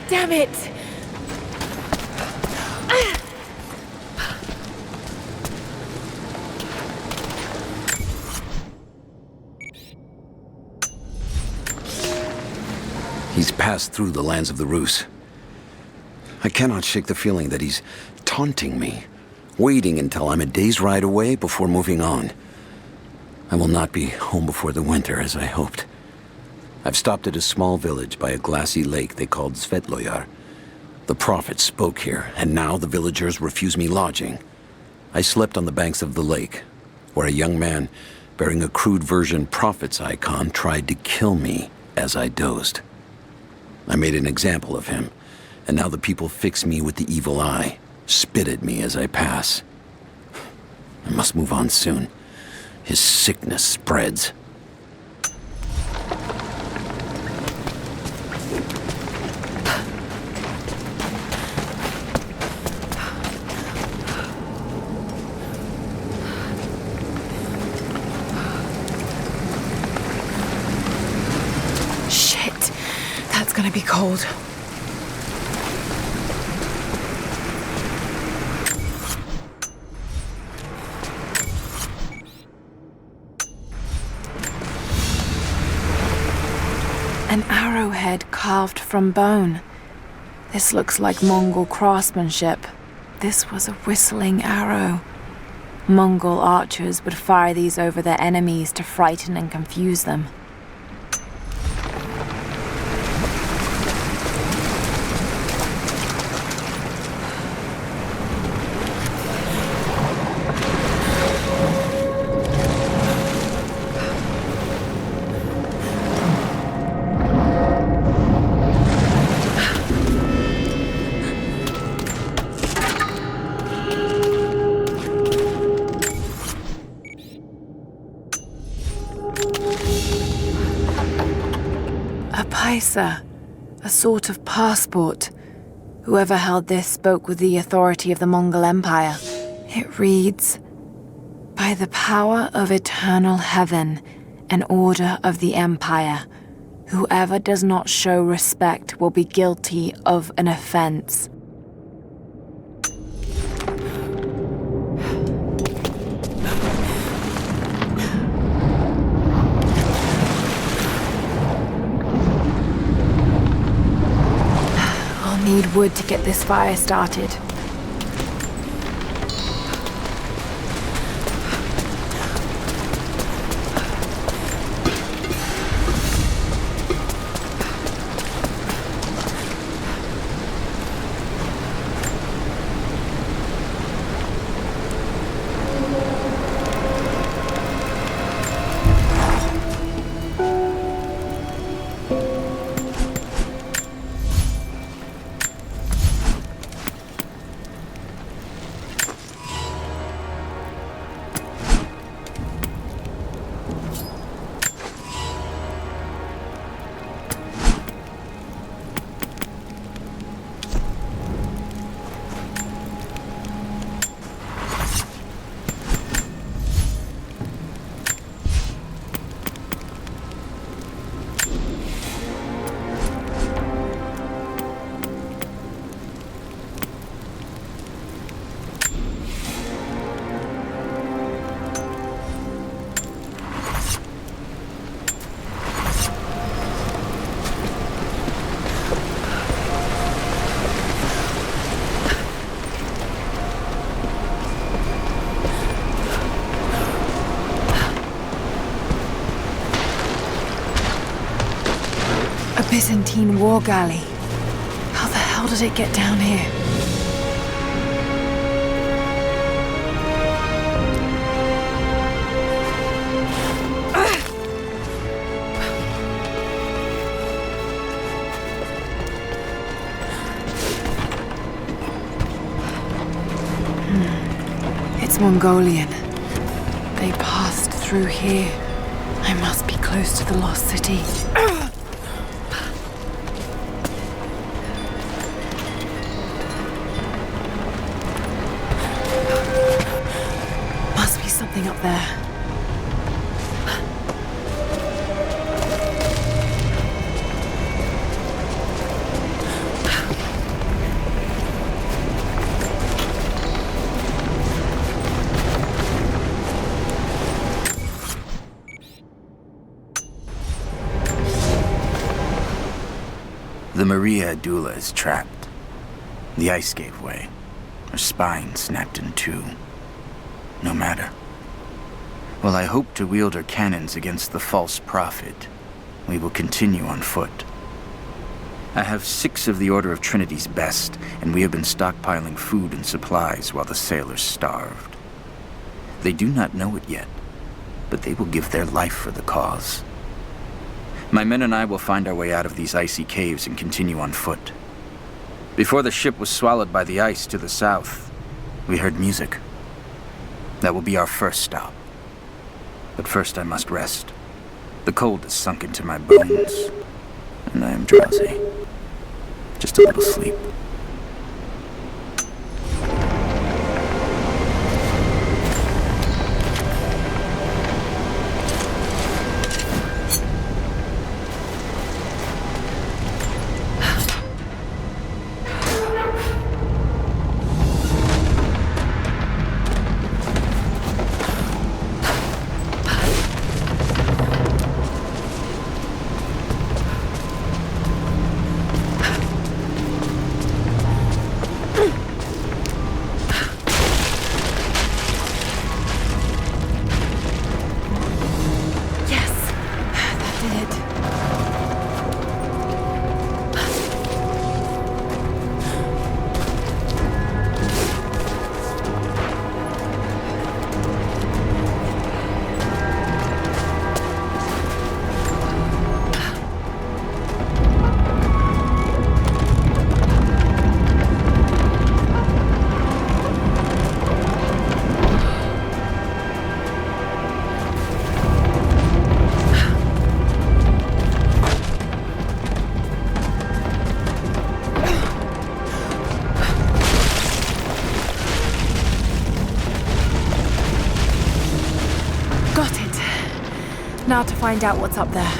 Damn it! He's passed through the lands of the Rus. I cannot shake the feeling that he's taunting me, waiting until I'm a day's ride away before moving on. I will not be home before the winter, as I hoped. I've stopped at a small village by a glassy lake they called Svetloyar. The prophet spoke here, and now the villagers refuse me lodging. I slept on the banks of the lake, where a young man bearing a crude version prophet's icon tried to kill me as I dozed. I made an example of him, and now the people fix me with the evil eye, spit at me as I pass. I must move on soon. His sickness spreads. Shit, that's gonna be cold. An arrowhead carved from bone. This looks like Mongol craftsmanship. This was a whistling arrow. Mongol archers would fire these over their enemies to frighten and confuse them. A sort of passport. Whoever held this spoke with the authority of the Mongol Empire. It reads, "By the power of eternal heaven and order of the Empire, whoever does not show respect will be guilty of an offense." Need wood to get this fire started. Byzantine war galley. How the hell did it get down here? It's Mongolian. They passed through here. I must be close to the lost city. Something up there. The Maria Adula is trapped. The ice gave way. Her spine snapped in two. No matter. While I hope to wield her cannons against the false prophet, we will continue on foot. I have 6 of the Order of Trinity's best, and we have been stockpiling food and supplies while the sailors starved. They do not know it yet, but they will give their life for the cause. My men and I will find our way out of these icy caves and continue on foot. Before the ship was swallowed by the ice to the south, we heard music. That will be our first stop. But first I must rest. The cold has sunk into my bones, and I am drowsy. Just a little sleep. Now to find out what's up there.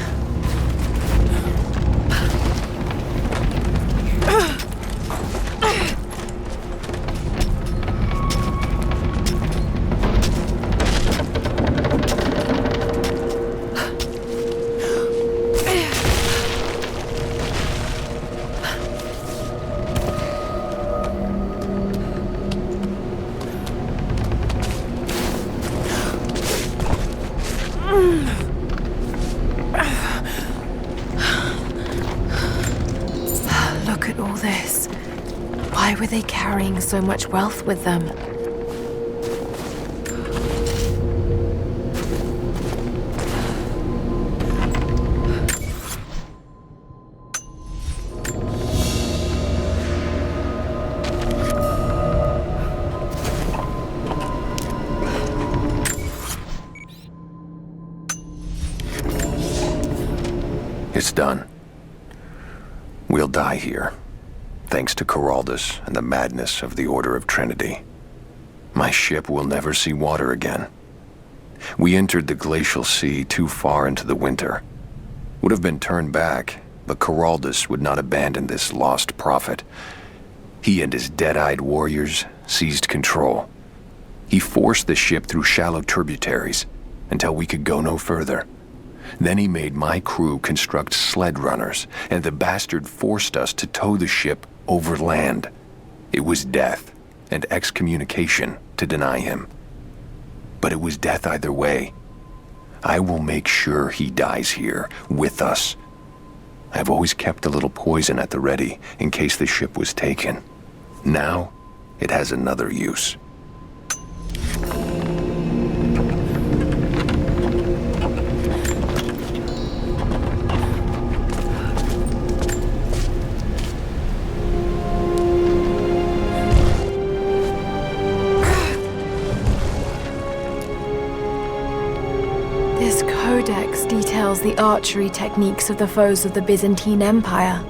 Look at all this. Why were they carrying so much wealth with them? It's done. We'll die here, thanks to Coraldus and the madness of the Order of Trinity. My ship will never see water again. We entered the Glacial Sea too far into the winter. Would have been turned back, but Coraldus would not abandon this lost prophet. He and his dead-eyed warriors seized control. He forced the ship through shallow tributaries until we could go no further. Then he made my crew construct sled runners, and the bastard forced us to tow the ship over land. It was death and excommunication to deny him. But it was death either way. I will make sure he dies here, with us. I've always kept a little poison at the ready, in case the ship was taken. Now, it has another use. This codex details the archery techniques of the foes of the Byzantine Empire.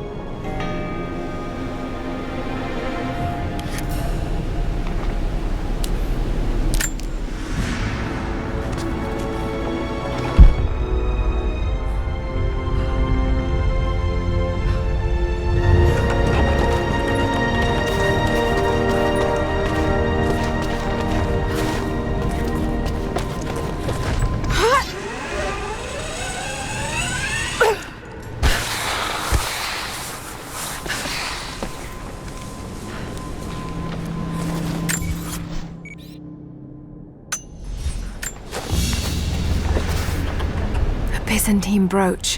Byzantine brooch.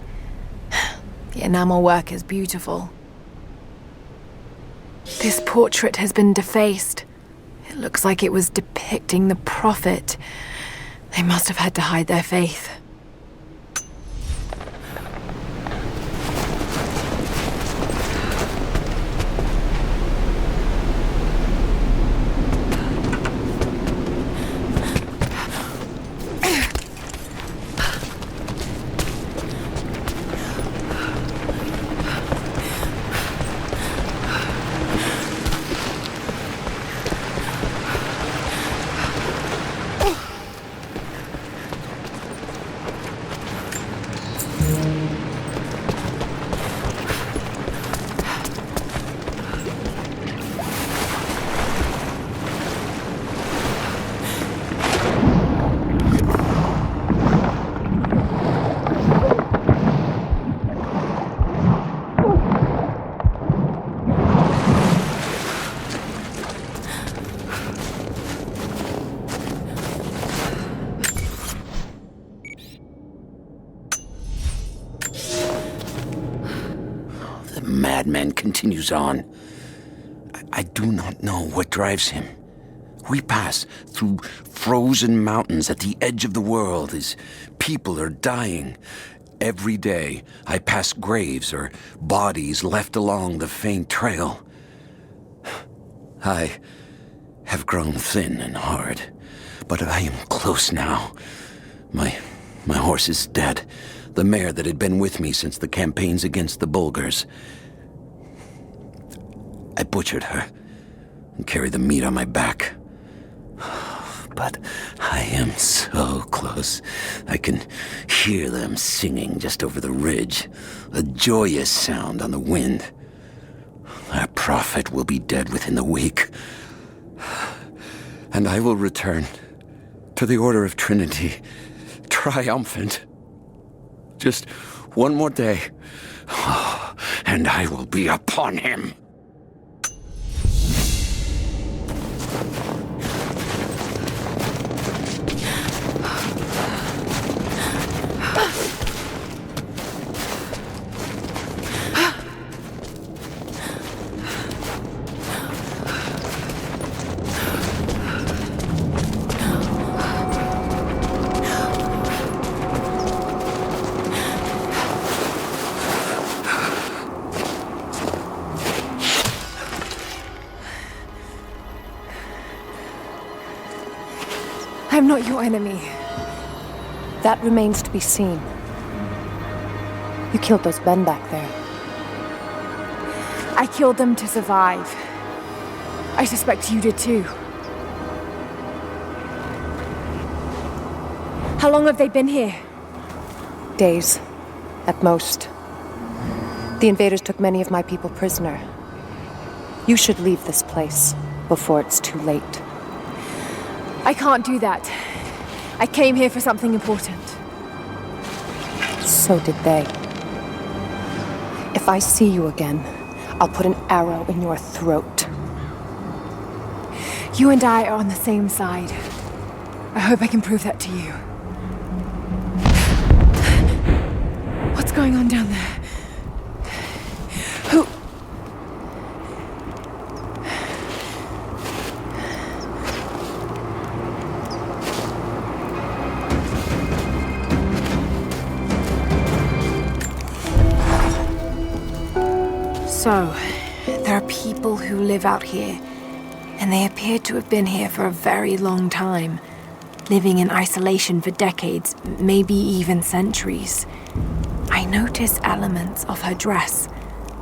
The enamel work is beautiful. This portrait has been defaced. It looks like it was depicting the Prophet. They must have had to hide their faith. Madman continues on. I do not know what drives him. We pass through frozen mountains at the edge of the world as people are dying. Every day, I pass graves or bodies left along the faint trail. I have grown thin and hard, but I am close now. My horse is dead. The mare that had been with me since the campaigns against the Bulgars. I butchered her and carried the meat on my back. But I am so close. I can hear them singing just over the ridge, a joyous sound on the wind. Our prophet will be dead within the week. And I will return to the Order of Trinity, triumphant. Just one more day, and I will be upon him. I'm not your enemy. That remains to be seen. You killed those men back there. I killed them to survive. I suspect you did too. How long have they been here? Days, at most. The invaders took many of my people prisoner. You should leave this place before it's too late. I can't do that. I came here for something important. So did they. If I see you again, I'll put an arrow in your throat. You and I are on the same side. I hope I can prove that to you. What's going on down there? Who? So, there are people who live out here, and they appear to have been here for a very long time, living in isolation for decades, maybe even centuries. I notice elements of her dress,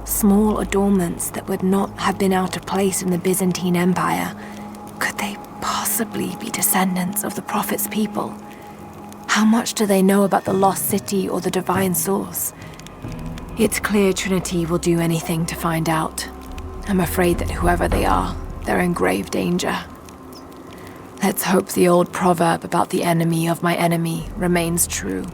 small adornments that would not have been out of place in the Byzantine Empire. Could they possibly be descendants of the Prophet's people? How much do they know about the lost city or the divine source? It's clear Trinity will do anything to find out. I'm afraid that whoever they are, they're in grave danger. Let's hope the old proverb about the enemy of my enemy remains true.